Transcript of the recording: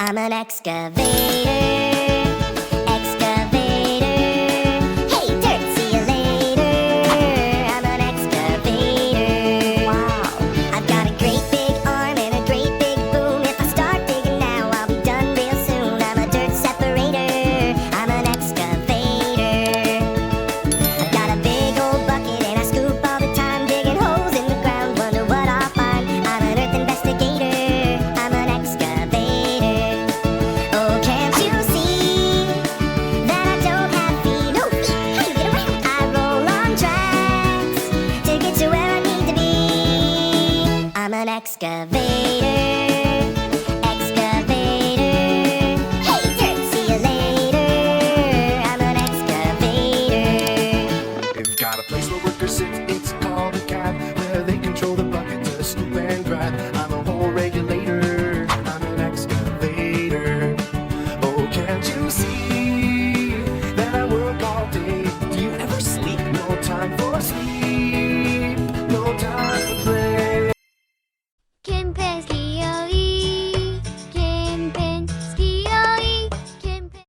I'm an excavator. Excavator. Hey, dirt, see you later. I'm an excavator. Wow. I've got a great big arm and a great big boom. If I start digging now, I'll be done real soon. I'm a dirt separator. I'm an excavator. I've got a big old bucket and I scoop all the time, digging holes in the ground. Wonder what I'll find. I'm an earth investigator. I'm an excavator. Oh, can't you see that I don't have feet? No feet. How do you get around? I roll on tracks to get to where I need to be. I'm an excavator. Excavator. Hey, dirt, see you later. I'm an excavator. We've got a place where workers sit, it's called a cab, where they control the bucket to scoop and grab. I'm a hole regulator, I'm an excavator. Oh, can't you see that I work all day? Do you ever sleep? No time for sleep, no time for play. Kim Pesky